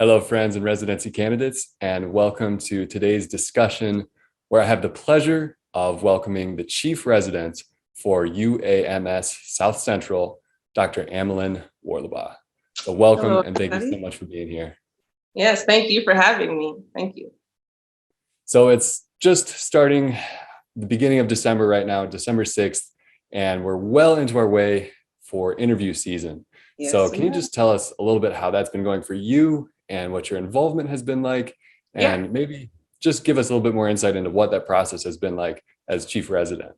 Hello, friends and residency candidates, and welcome to today's discussion where I have the pleasure of welcoming the Chief Resident for UAMS South Central, Dr. Amilyn Worlobah. So welcome Hello, and thank you so everybody. much for being here. Yes, thank you for having me. Thank you. So it's just starting the beginning of December right now, December 6th, and we're well into our way for interview season. So Yes, can you just tell us a little bit how that's been going for you and what your involvement has been like, yeah, and maybe just give us a little bit more insight into what that process has been like as chief resident?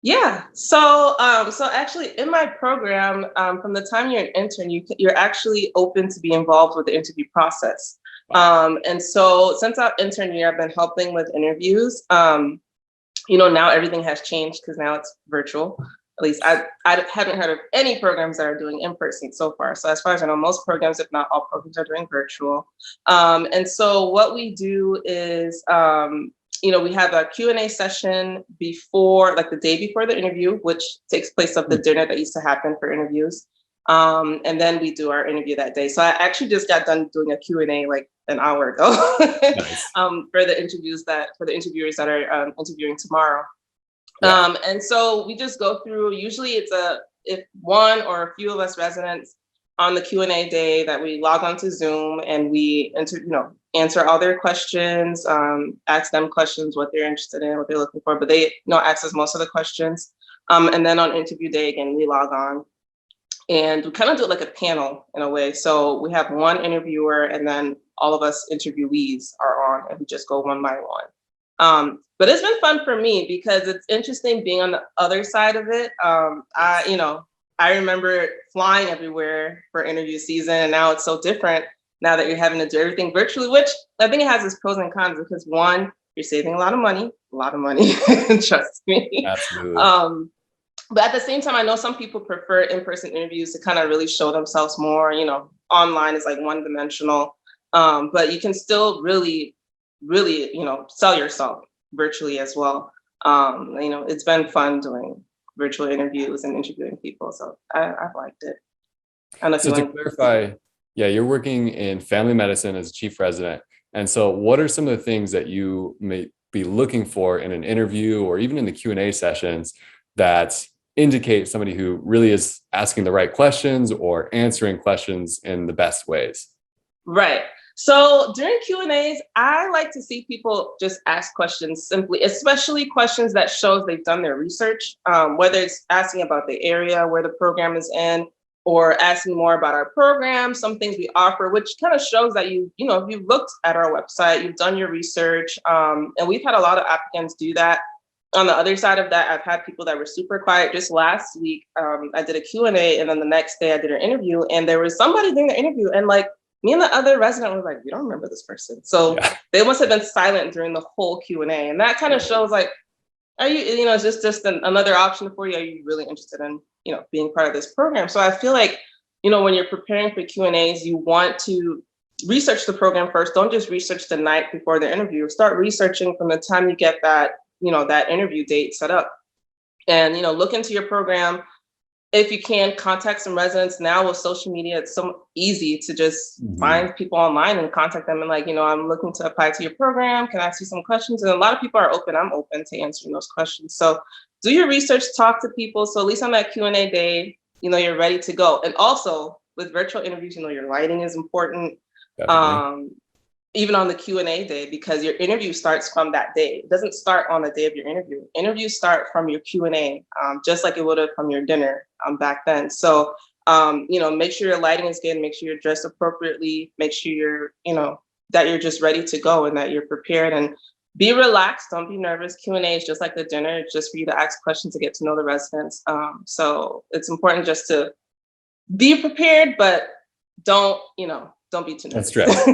yeah. So actually, in my program, from the time you're an intern, you're actually open to be involved with the interview process. Wow. And so since our intern year, I've been helping with interviews. Now everything has changed because now it's virtual. At least I haven't heard of any programs that are doing in person so far. So as far as I know, most programs, if not all programs, are doing virtual. And so what we do is, we have a Q&A session before, like the day before the interview, which takes place of the dinner that used to happen for interviews. And then we do our interview that day. So I actually just got done doing a Q&A like an hour ago Nice. for the interviewers that are interviewing tomorrow. Yeah. And so we just go through, usually if one or a few of us residents on the Q&A day that we log on to Zoom and we answer all their questions, ask them questions, what they're interested in, what they're looking for, but they ask us most of the questions. And then on interview day, again, we log on and we kind of do it like a panel in a way. So we have one interviewer and then all of us interviewees are on and we just go one by one. But it's been fun for me because it's interesting being on the other side of it. I remember flying everywhere for interview season, and now it's so different now that you're having to do everything virtually, which I think it has its pros and cons because one, you're saving a lot of money, trust me. Absolutely. But at the same time, I know some people prefer in-person interviews to kind of really show themselves more. Online is like one-dimensional, but you can still really, sell yourself virtually as well. It's been fun doing virtual interviews and interviewing people, so I've liked it. I don't know if So you to want. clarify, yeah, you're working in family medicine as chief resident. And so what are some of the things that you may be looking for in an interview or even in the Q&A sessions that indicate somebody who really is asking the right questions or answering questions in the best ways? Right. So during Q&As, I like to see people just ask questions simply, especially questions that shows they've done their research, whether it's asking about the area where the program is in, or asking more about our program, some things we offer, which kind of shows that you've looked at our website, you've done your research, and we've had a lot of applicants do that. On the other side of that, I've had people that were super quiet. Just last week, I did a Q&A, and then the next day I did an interview, and there was somebody doing the interview, and like, me and the other resident was like, we don't remember this person. So Yeah. they must have been silent during the whole Q&A. And that kind of shows like, are you, is this just another option for you? Are you really interested in, being part of this program? So I feel like, when you're preparing for Q&As, you want to research the program first. Don't just research the night before the interview. Start researching from the time you get that, that interview date set up. And, look into your program. If you can, contact some residents. Now with social media, it's so easy to just find people online and contact them and like, I'm looking to apply to your program. Can I ask you some questions? And a lot of people are open. I'm open to answering those questions. So do your research, talk to people. So at least on that Q&A day, you're ready to go. And also with virtual interviews, your lighting is important. Definitely. Even on the Q&A day, because your interview starts from that day. It doesn't start on the day of your interview. Interviews start from your Q&A, just like it would have from your dinner back then. So, make sure your lighting is good, make sure you're dressed appropriately, make sure you're, that you're just ready to go and that you're prepared, and be relaxed, don't be nervous. Q&A is just like the dinner, it's just for you to ask questions to get to know the residents. So it's important just to be prepared, but don't be too nervous. Don't stress.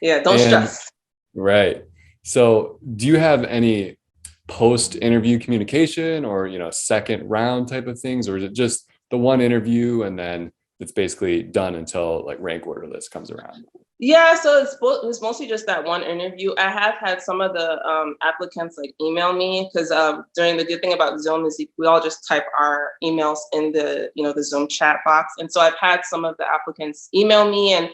Yeah, don't stress. Right. So do you have any post-interview communication or, second round type of things, or is it just the one interview and then it's basically done until like rank order list comes around? Yeah, so it's mostly just that one interview. I have had some of the applicants like email me because during the good thing about Zoom is we all just type our emails in the the Zoom chat box, and so I've had some of the applicants email me, and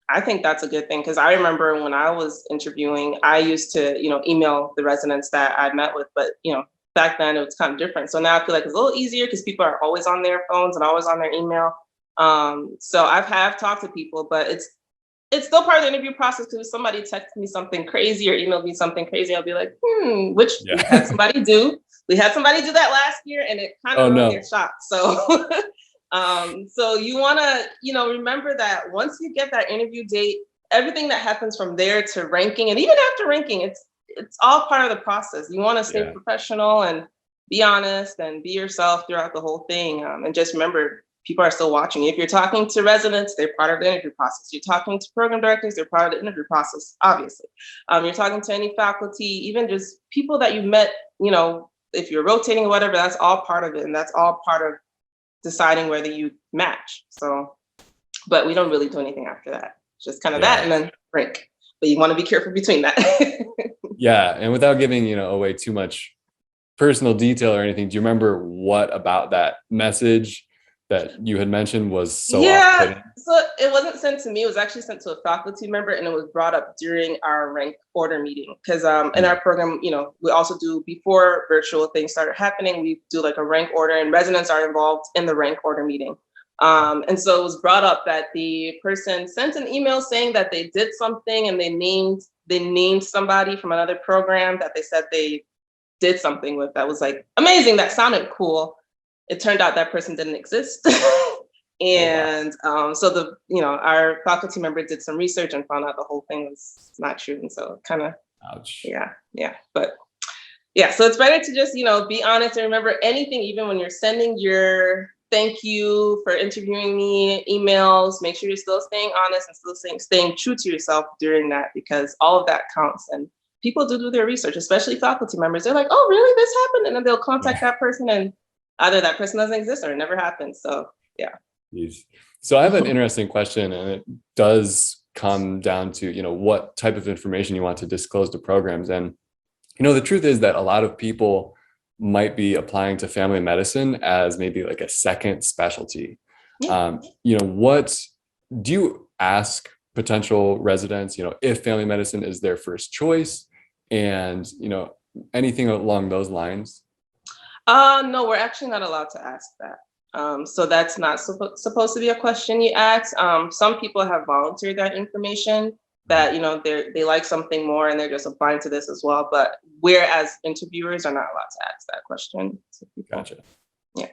I think that's a good thing, because I remember when I was interviewing, I used to, email the residents that I met with, but back then it was kind of different. So now I feel like it's a little easier because people are always on their phones and always on their email. So have talked to people, but it's still part of the interview process, because if somebody texts me something crazy or emailed me something crazy, I'll be like, which Yeah. we had somebody do. We had somebody do that last year, and it kind of ruined their shot. So so you want to, remember that once you get that interview date, everything that happens from there to ranking, and even after ranking, it's all part of the process. You want to stay professional and be honest and be yourself throughout the whole thing. And just remember, people are still watching. If you're talking to residents, they're part of the interview process. You're talking to program directors, they're part of the interview process, obviously. You're talking to any faculty, even just people that you met, if you're rotating or whatever, that's all part of it. And that's all part of deciding whether you match. So, but we don't really do anything after that. Just kind of that and then rank. But you want to be careful between that. Yeah. And without giving, away too much personal detail or anything, do you remember what about that message that you had mentioned was so off-putting? So it wasn't sent to me. It was actually sent to a faculty member, and it was brought up during our rank order meeting. Because in our program, we also do, before virtual things started happening, we do like a rank order, and residents are involved in the rank order meeting. And so it was brought up that the person sent an email saying that they did something, and they named somebody from another program that they said they did something with that was like amazing. That sounded cool. It turned out that person didn't exist. And so our faculty member did some research and found out the whole thing was not true. And so kind of, but so it's better to just, be honest and remember anything, even when you're sending your thank you for interviewing me emails, make sure you're still staying honest and still staying true to yourself during that, because all of that counts. And people do their research, especially faculty members. They're like, oh, really? This happened? And then they'll contact that person, and either that person doesn't exist or it never happened. So, So I have an interesting question, and it does come down to, what type of information you want to disclose to programs. And, the truth is that a lot of people might be applying to family medicine as maybe like a second specialty. What do you ask potential residents, if family medicine is their first choice, and, anything along those lines? No, we're actually not allowed to ask that. So that's not supposed to be a question you ask. Some people have volunteered that information, that they like something more and they're just applying to this as well. But we're, as interviewers, are not allowed to ask that question. Gotcha. Yeah.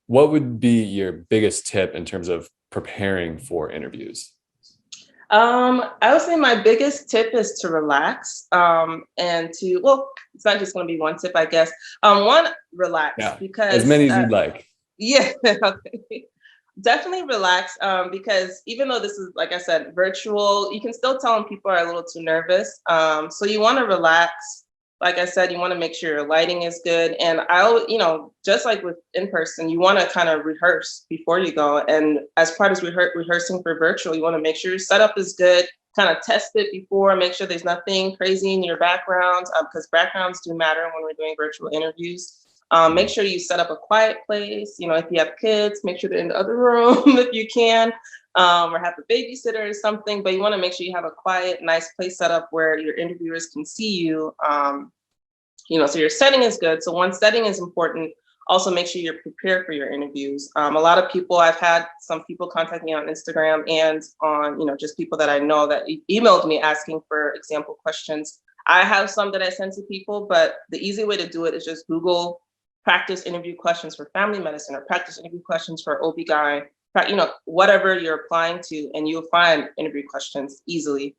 What would be your biggest tip in terms of preparing for interviews? I would say my biggest tip is to relax, and it's not just going to be one tip, I guess. One, relax, because as many as you'd like. Yeah, definitely relax. Because even though this is, like I said, virtual, you can still tell when people are a little too nervous. So you want to relax. Like I said, you want to make sure your lighting is good. And just like with in person, you want to kind of rehearse before you go. And as part of rehearsing for virtual, you want to make sure your setup is good, kind of test it before, make sure there's nothing crazy in your background, because backgrounds do matter when we're doing virtual interviews. Make sure you set up a quiet place. If you have kids, make sure they're in the other room if you can, or have a babysitter or something. But you want to make sure you have a quiet, nice place set up where your interviewers can see you. So your setting is good. So one, setting is important. Also, make sure you're prepared for your interviews. A lot of people, I've had some people contact me on Instagram and on, just people that I know that emailed me asking for example questions. I have some that I send to people, but the easy way to do it is just Google practice interview questions for family medicine, or practice interview questions for OB-GYN, whatever you're applying to, and you'll find interview questions easily.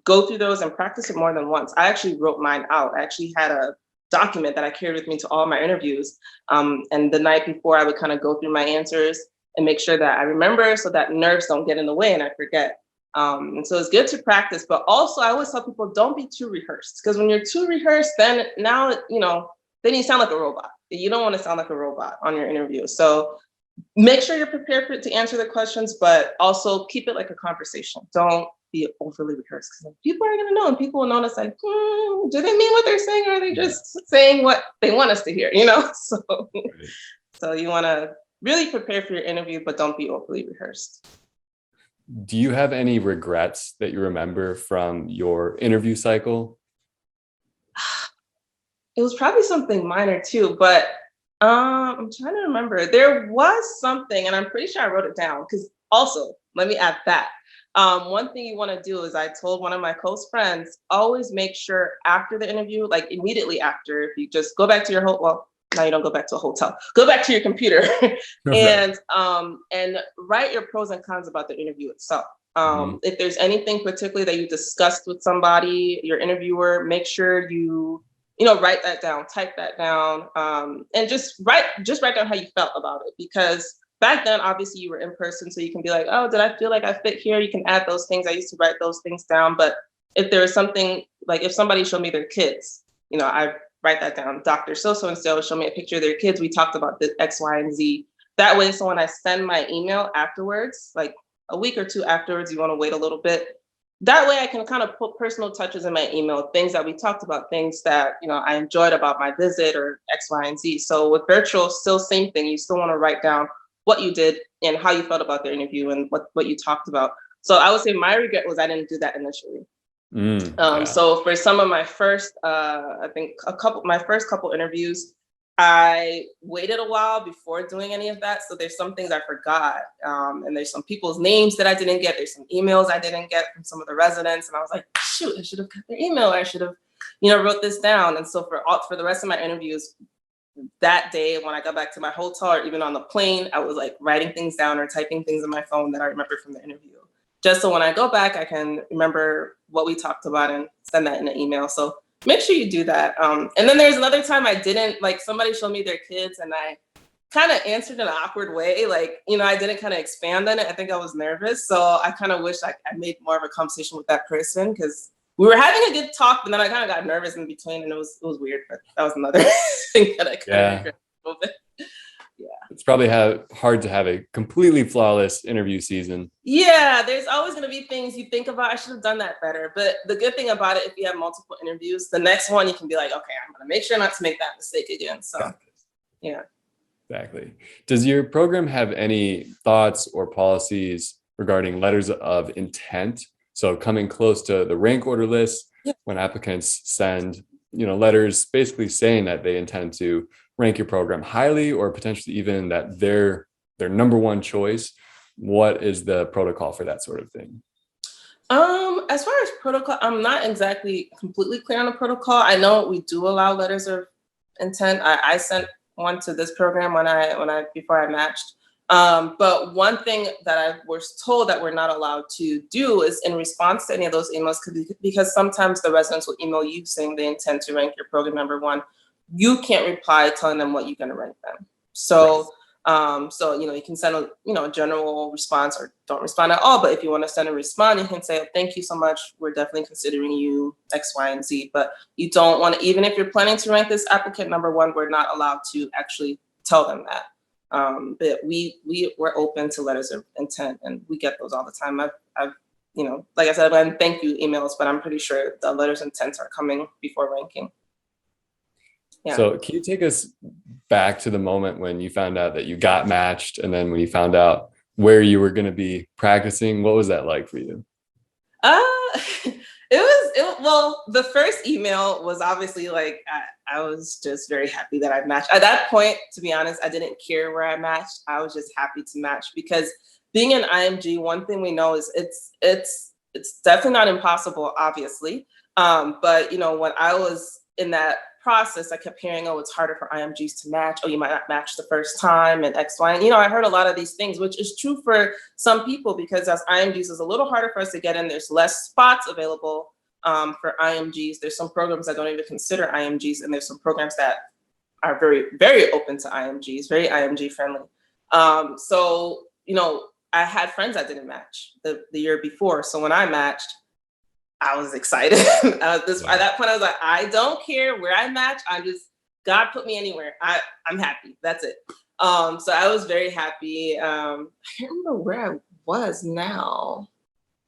Go through those and practice it more than once. I actually wrote mine out. I actually had a document that I carried with me to all my interviews. And the night before, I would kind of go through my answers and make sure that I remember, so that nerves don't get in the way and I forget. And so it's good to practice, but also I always tell people, don't be too rehearsed, because when you're too rehearsed, then then you sound like a robot. You don't want to sound like a robot on your interview. So make sure you're prepared to answer the questions, but also keep it like a conversation. Don't be overly rehearsed, because people are going to know, and people will notice, like, do they mean what they're saying, or are they just saying what they want us to hear, So you want to really prepare for your interview, but don't be overly rehearsed. Do you have any regrets that you remember from your interview cycle? It was probably something minor too, but I'm trying to remember. There was something, and I'm pretty sure I wrote it down because also, let me add that. One thing you want to do is I told one of my close friends, always make sure after the interview, like immediately after, if you just go back to your well, now you don't go back to a hotel, go back to your computer Right. and write your pros and cons about the interview itself. Mhm. If there's anything particularly that you discussed with somebody, your interviewer, make sure you write that down, type that down, and just write down how you felt about it. Because back then, obviously, you were in person, so you can be like, oh, did I feel like I fit here? You can add those things. I used to write those things down. But if there was something, like if somebody showed me their kids, I write that down. Dr. So and so show me a picture of their kids. We talked about this X, Y, and Z. That way, so when I send my email afterwards, like a week or two afterwards, you want to wait a little bit, that way I can kind of put personal touches in my email, things that we talked about, things that I enjoyed about my visit or X, Y, and Z. So with virtual, still same thing. You still want to write down what you did and how you felt about the interview and what you talked about. So I would say my regret was I didn't do that initially. Yeah. So for some of my first, I think my first couple interviews, I waited a while before doing any of that. So there's some things I forgot. And there's some people's names that I didn't get. There's some emails I didn't get from some of the residents. And I was like, shoot, I should have got their email. I should have, wrote this down. And so for the rest of my interviews that day, when I got back to my hotel or even on the plane, I was like writing things down or typing things in my phone that I remember from the interview. Just so when I go back, I can remember what we talked about and send that in an email. So make sure you do that. And then there's another time I didn't, like somebody showed me their kids and I kind of answered in an awkward way. Like, I didn't kind of expand on it. I think I was nervous. So I kind of wish I made more of a conversation with that person because we were having a good talk, but then I kind of got nervous in between and it was weird, but that was another thing that I kind of Yeah. regret a little bit. Yeah. It's probably hard to have a completely flawless interview season. Yeah, there's always going to be things you think about. I should have done that better. But the good thing about it, if you have multiple interviews, the next one you can be like, okay, I'm going to make sure not to make that mistake again. So, yeah. Exactly. Does your program have any thoughts or policies regarding letters of intent? So coming close to the rank order list, when applicants send, letters basically saying that they intend to rank your program highly or potentially even that they're their number one choice. What is the protocol for that sort of thing? As far as protocol, I'm not exactly completely clear on the protocol. I know we do allow letters of intent. I sent one to this program before I matched. But one thing that I was told that we're not allowed to do is in response to any of those emails, because sometimes the residents will email you saying they intend to rank your program number one. You can't reply telling them what you're going to rank them. So, you can send a general response or don't respond at all. But if you want to send a response, you can say, oh, thank you so much. We're definitely considering you X, Y, and Z. But you don't want to, even if you're planning to rank this applicant number one, we're not allowed to actually tell them that. But we're open to letters of intent and we get those all the time. I've like I said, I've thank you emails, but I'm pretty sure the letters of intent are coming before ranking. Yeah. So can you take us back to the moment when you found out that you got matched and then when you found out where you were going to be practicing? What was that like for you? Well, the first email was obviously like, I was just very happy that I matched. At that point, to be honest, I didn't care where I matched. I was just happy to match because being an IMG, one thing we know is it's definitely not impossible, obviously. But when I was in that process, I kept hearing, oh, it's harder for IMGs to match. Oh, you might not match the first time and X, Y. And, I heard a lot of these things, which is true for some people because as IMGs, it's a little harder for us to get in. There's less spots available for IMGs. There's some programs that don't even consider IMGs. And there's some programs that are very, very open to IMGs, very IMG friendly. So, I had friends that didn't match the year before. So when I matched, I was excited. At that point, I was like, I don't care where I match. God put me anywhere. I'm happy. That's it. So I was very happy. I can't remember where I was now.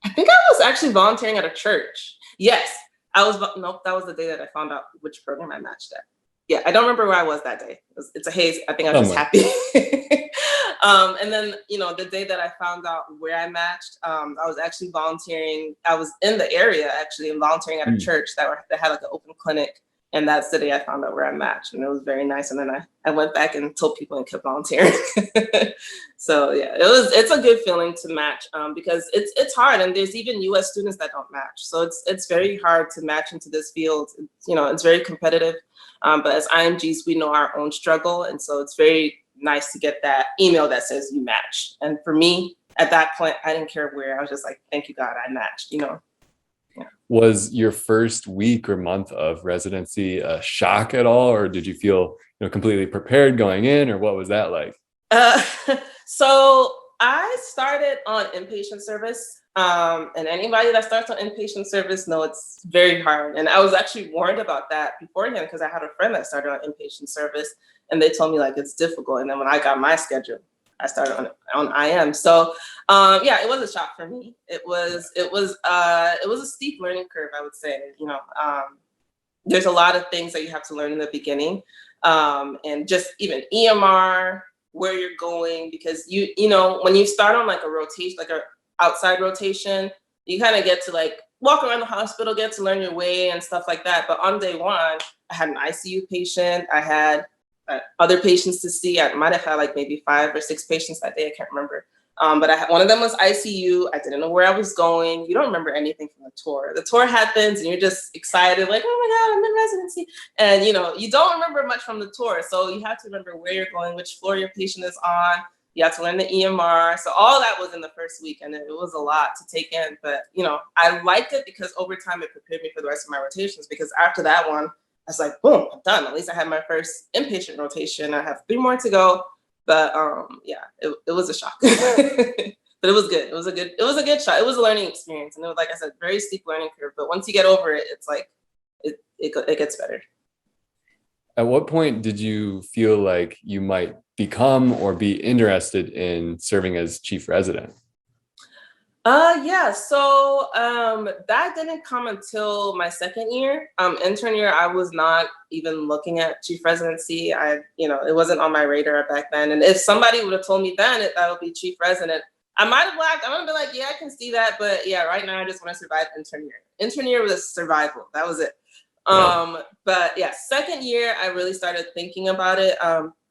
I think I was actually volunteering at a church. Yes, nope, that was the day that I found out which program I matched at. Yeah, I don't remember where I was that day. It's a haze. I think I was just Somewhere. happy. And then, the day that I found out where I matched, I was actually volunteering. I was in the area actually and volunteering at a church that had like an open clinic. And that's the day I found out where I matched. And it was very nice. And then I went back and told people and kept volunteering. So yeah, it's a good feeling to match because it's hard. And there's even US students that don't match. So it's very hard to match into this field. It's very competitive. But as IMGs, we know our own struggle. And so it's very nice to get that email that says you matched. And for me, at that point, I didn't care where. I was just like, thank you, God, I matched, Yeah. Was your first week or month of residency a shock at all? Or did you feel completely prepared going in, or what was that like? So I started on inpatient service. And anybody that starts on inpatient service know it's very hard. And I was actually warned about that beforehand because I had a friend that started on inpatient service and they told me like it's difficult. And then when I got my schedule, I started on IM. So yeah, it was a shock for me. It was a steep learning curve, I would say. There's a lot of things that you have to learn in the beginning. And just even EMR, where you're going, because when you start on like a rotation, like a outside rotation, you kind of get to like walk around the hospital, get to learn your way and stuff like that. But on day one, I had an ICU patient. I had other patients to see. I might have had like maybe 5 or 6 patients that day. I can't remember. But one of them was ICU. I didn't know where I was going. You don't remember anything from the tour. The tour happens and you're just excited, like, oh my God, I'm in residency. And you don't remember much from the tour. So you have to remember where you're going, which floor your patient is on. You have to learn the EMR. So all that was in the first week and it was a lot to take in. But, I liked it because over time it prepared me for the rest of my rotations, because after that one, I was like, boom, I'm done. At least I had my first inpatient rotation. I have 3 more to go. But yeah, it was a shock. But it was good. It was a good shot. It was a learning experience. And it was, like I said, very steep learning curve. But once you get over it, it's like it gets better. At what point did you feel like you might become or be interested in serving as chief resident? Yeah, so that didn't come until my second year. Intern year, I was not even looking at chief residency. It wasn't on my radar back then. And if somebody would have told me then that would be chief resident, I might have laughed. I would have been like, yeah, I can see that. But yeah, right now I just want to survive intern year. Intern year was survival. That was it. But yeah, second year, I really started thinking about it.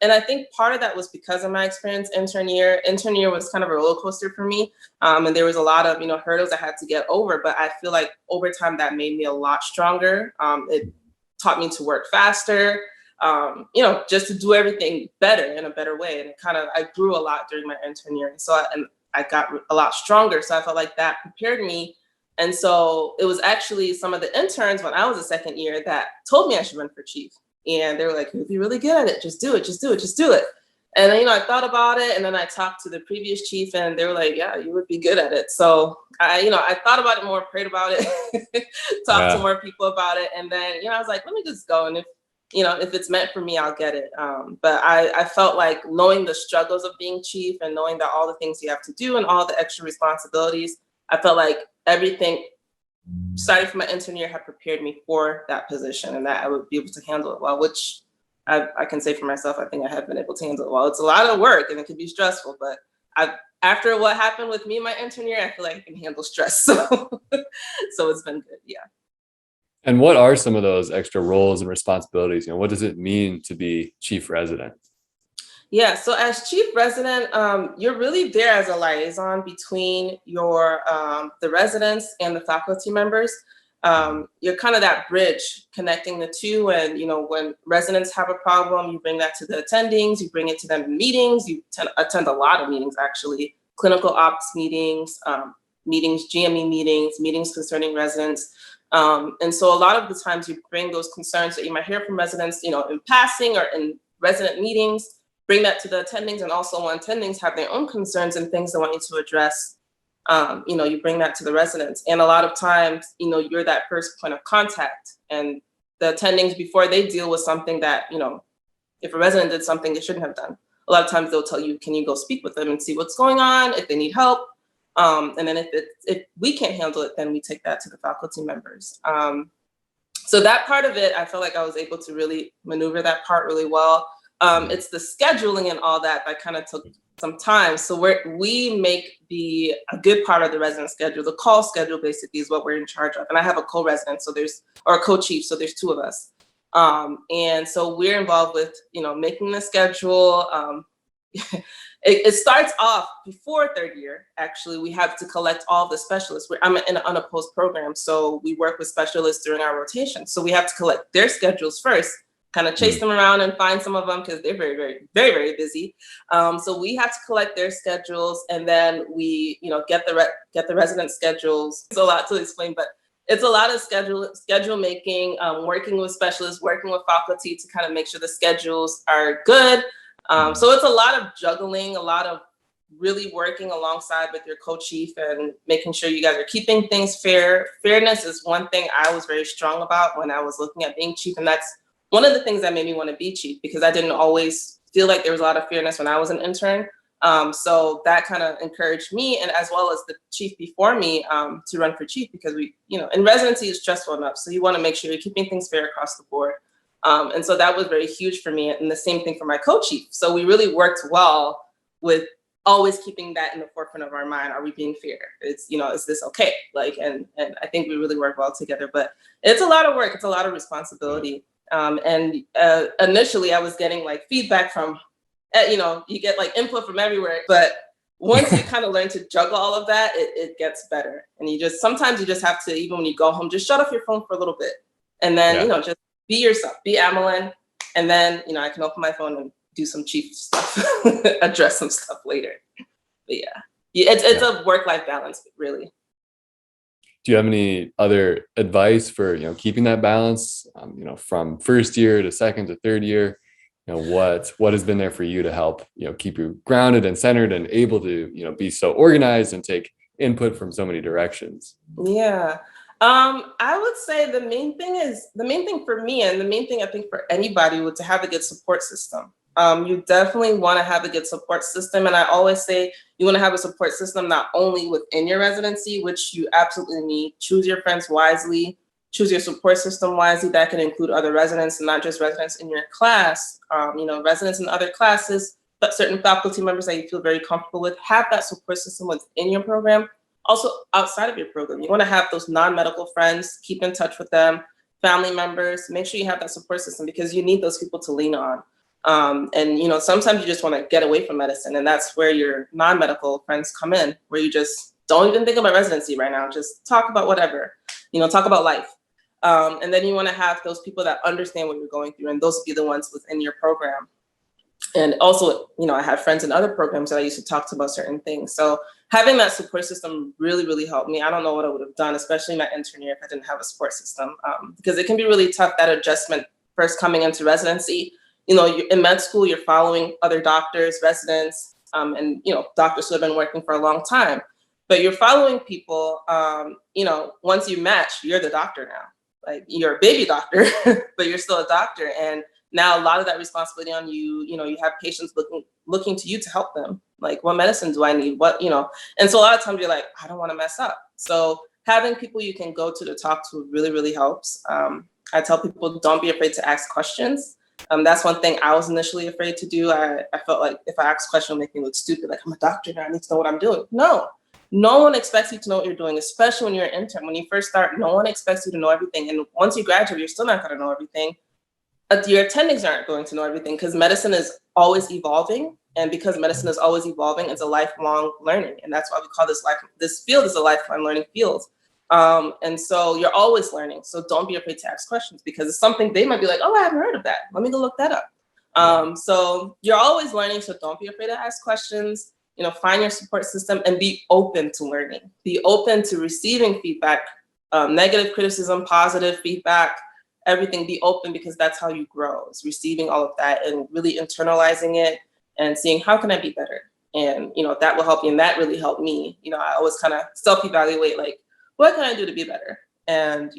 And I think part of that was because of my experience intern year. Intern year was kind of a roller coaster for me. And there was a lot of, hurdles I had to get over. But I feel like over time that made me a lot stronger. It taught me to work faster, just to do everything better in a better way. And I grew a lot during my intern year. So I got a lot stronger. So I felt like that prepared me. And so it was actually some of the interns when I was a second year that told me I should run for chief. And they were like, you'd be really good at it. Just do it. Just do it. Just do it. And then, I thought about it. And then I talked to the previous chief and they were like, yeah, you would be good at it. So I thought about it more, prayed about it, talked to more people about it. And then, I was like, let me just go. And if it's meant for me, I'll get it. But I felt like knowing the struggles of being chief and knowing that all the things you have to do and all the extra responsibilities, I felt like everything starting from my intern year had prepared me for that position and that I would be able to handle it well, which I can say for myself, I think I have been able to handle it well. It's a lot of work and it can be stressful, but after what happened with me my intern year, I feel like I can handle stress. So it's been good, yeah. And what are some of those extra roles and responsibilities? What does it mean to be chief resident? Yeah, so as chief resident, you're really there as a liaison between the residents and the faculty members. You're kind of that bridge connecting the two. And, when residents have a problem, you bring that to the attendings, you bring it to them in meetings, you attend a lot of meetings, actually, clinical ops meetings, GME meetings concerning residents. And so a lot of the times you bring those concerns that you might hear from residents, in passing or in resident meetings, bring that to the attendings, and also when attendings have their own concerns and things they want you to address, you bring that to the residents. And a lot of times, you're that first point of contact, and the attendings, before they deal with something that, if a resident did something they shouldn't have done, a lot of times they'll tell you, can you go speak with them and see what's going on, if they need help. And then if we can't handle it, then we take that to the faculty members. So that part of it, I felt like I was able to really maneuver that part really well. It's the scheduling and all that that kind of took some time. So we make a good part of the resident schedule. The call schedule basically is what we're in charge of. And I have a co-resident, or a co-chief, so there's two of us. And so we're involved with, making the schedule. It starts off before third year. Actually, we have to collect all the specialists. I'm in an unopposed program, so we work with specialists during our rotation. So we have to collect their schedules first, kind of chase them around and find some of them because they're very, very, very, very busy. So we have to collect their schedules, and then we, get the resident schedules. It's a lot to explain, but it's a lot of schedule making, working with specialists, working with faculty to kind of make sure the schedules are good. So it's a lot of juggling, a lot of really working alongside with your co-chief and making sure you guys are keeping things fair. Fairness is one thing I was very strong about when I was looking at being chief. And that's one of the things that made me want to be chief, because I didn't always feel like there was a lot of fairness when I was an intern. So that kind of encouraged me, and as well as the chief before me, to run for chief, because we, in residency is stressful enough. So you want to make sure you're keeping things fair across the board. And so that was very huge for me, and the same thing for my co-chief. So we really worked well with always keeping that in the forefront of our mind. Are we being fair? It's, is this okay? And I think we really work well together, but it's a lot of work. It's a lot of responsibility. And initially I was getting like feedback from, you get like input from everywhere, but once you kind of learn to juggle all of that, it gets better. And sometimes you just have to, even when you go home, just shut off your phone for a little bit. And then, just be yourself, be Amilyn. And then, I can open my phone and do some chief stuff, address some stuff later. But it's a work-life balance, really. Do you have any other advice for, keeping that balance, from first year to second to third year? What has been there for you to help, keep you grounded and centered and able to, be so organized and take input from so many directions? Yeah. I would say the main thing for me, and the main thing I think for anybody, would to have a good support system. You definitely want to have a good support system. And I always say you want to have a support system not only within your residency, which you absolutely need. Choose your friends wisely, choose your support system wisely. That can include other residents and not just residents in your class, residents in other classes, but certain faculty members that you feel very comfortable with. Have that support system within your program. Also outside of your program, you want to have those non-medical friends, keep in touch with them, family members, make sure you have that support system, because you need those people to lean on. And sometimes you just want to get away from medicine, and that's where your non-medical friends come in, where you just don't even think about residency right now, just talk about whatever, talk about life. And then you want to have those people that understand what you're going through, and those will be the ones within your program. And also, I have friends in other programs that I used to talk to about certain things. So having that support system really, really helped me. I don't know what I would have done, especially in my intern year, if I didn't have a support system, because it can be really tough, that adjustment first coming into residency. You're in med school, you're following other doctors, residents, and, doctors who have been working for a long time. But you're following people, once you match, you're the doctor now. Like, you're a baby doctor, but you're still a doctor. And now a lot of that responsibility on you, you have patients looking to you to help them. Like, what medicine do I need? And so a lot of times you're like, I don't want to mess up. So having people you can go to talk to really, really helps. I tell people, don't be afraid to ask questions. That's one thing I was initially afraid to do. I felt like if I ask a question, it'll make me look stupid. Like, I'm a doctor now, I need to know what I'm doing. No one expects you to know what you're doing, especially when you're an intern. When you first start, no one expects you to know everything. And once you graduate, you're still not going to know everything. Your attendings aren't going to know everything, because medicine is always evolving. And because medicine is always evolving, it's a lifelong learning. And that's why we call this field is a lifelong learning field. And so you're always learning. So don't be afraid to ask questions, because it's something they might be like, oh, I haven't heard of that. Let me go look that up. So you're always learning. So don't be afraid to ask questions, find your support system, and be open to learning. Be open to receiving feedback, negative criticism, positive feedback, everything. Be open, because that's how you grow, is receiving all of that and really internalizing it and seeing, how can I be better? And, that will help you. And that really helped me. I always kind of self-evaluate, like, what can I do to be better? And,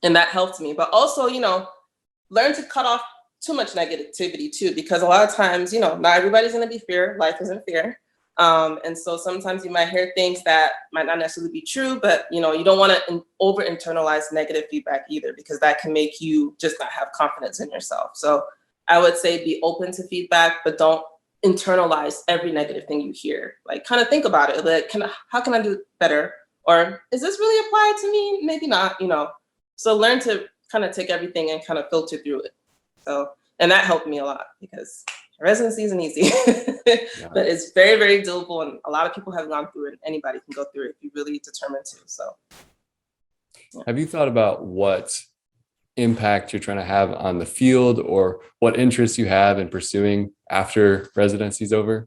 and that helped me. But also, learn to cut off too much negativity too, because a lot of times, not everybody's going to be fair. Life isn't fair. And so sometimes you might hear things that might not necessarily be true, but you don't want to over internalize negative feedback either, because that can make you just not have confidence in yourself. So I would say be open to feedback, but don't internalize every negative thing you hear. Like, kind of think about it. Like, how can I do better? Or is this really applied to me? Maybe not, So learn to kind of take everything and kind of filter through it. So, and that helped me a lot, because residency isn't easy, but it's very, very doable. And a lot of people have gone through it. Anybody can go through it if you're really determined to. So, yeah. Have you thought about what impact you're trying to have on the field, or what interests you have in pursuing after residency's over?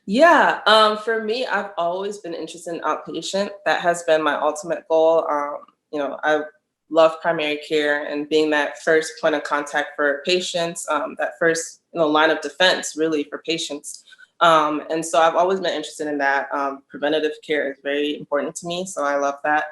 Yeah, for me, I've always been interested in outpatient. That has been my ultimate goal. I love primary care and being that first point of contact for patients, that first line of defense really for patients. And so I've always been interested in that. Preventative care is very important to me, so I love that.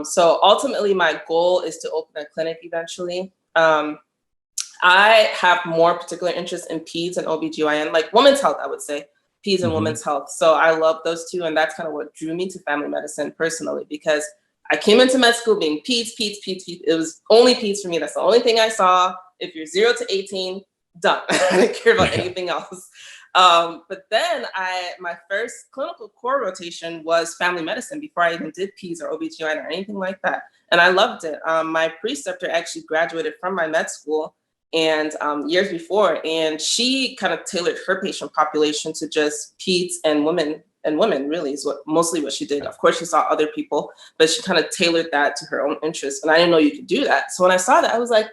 So ultimately, my goal is to open a clinic eventually. I have more particular interest in peds and OBGYN, like women's health, I would say, peds and women's health. So I love those two. And that's kind of what drew me to family medicine personally, because I came into med school being peds. It was only peds for me. That's the only thing I saw. If you're 0 to 18, done. I didn't care about anything else. But then my first clinical core rotation was family medicine before I even did peds or OBGYN or anything like that. And I loved it. My preceptor actually graduated from my med school and years before, and she kind of tailored her patient population to just peds and women really is mostly what she did. Of course, she saw other people, but she kind of tailored that to her own interests. And I didn't know you could do that. So when I saw that, I was like,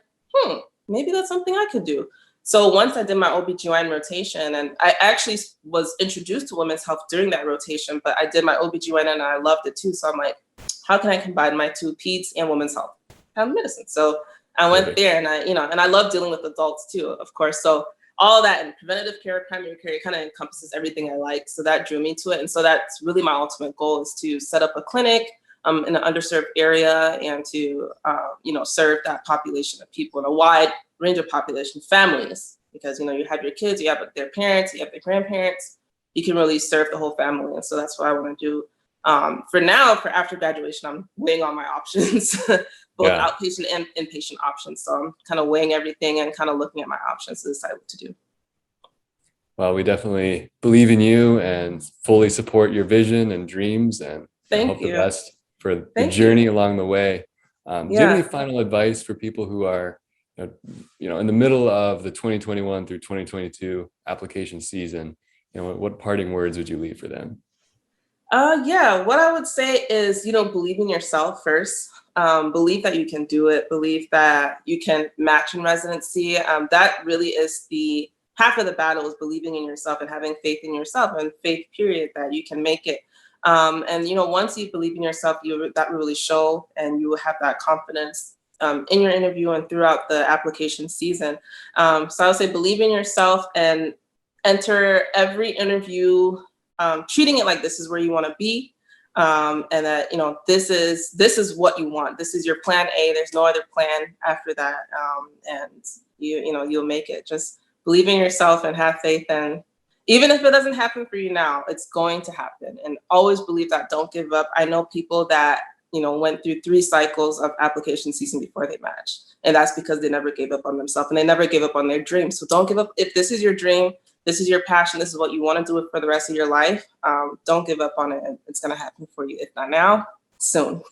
maybe that's something I could do. So once I did my OBGYN rotation, and I actually was introduced to women's health during that rotation, but I did my OBGYN and I loved it too. So I'm like, how can I combine my two, peds and women's health, family medicine? So I went there, and I love dealing with adults too, of course. So all that, and preventative care, primary care, it kind of encompasses everything I like. So that drew me to it. And so that's really my ultimate goal, is to set up a clinic in an underserved area, and to, serve that population of people, in a wide range of population, families, because, you have your kids, you have their parents, you have their grandparents, you can really serve the whole family. And so that's what I want to do. For now, for after graduation, I'm weighing all my options, both outpatient and inpatient options. So I'm kind of weighing everything and kind of looking at my options to decide what to do. Well, we definitely believe in you and fully support your vision and dreams, and hope the best for the journey along the way. Do you have any final advice for people who are, in the middle of the 2021 through 2022 application season? What parting words would you leave for them? What I would say is, believe in yourself first. Believe that you can do it. Believe that you can match in residency. That really is the half of the battle, is believing in yourself and having faith in yourself, and faith, period, that you can make it. And once you believe in yourself, that will really show, and you will have that confidence in your interview and throughout the application season. So I would say believe in yourself and enter every interview treating it like this is where you want to be, and that this is what you want. This is your plan A. There's no other plan after that, and you'll make it. Just believe in yourself and have faith, and even if it doesn't happen for you now, it's going to happen. And always believe that. Don't give up. I know people that went through 3 cycles of application season before they matched, and that's because they never gave up on themselves, and they never gave up on their dreams. So don't give up. If this is your dream, this is your passion, this is what you want to do for the rest of your life, don't give up on it. It's going to happen for you. If not now, soon.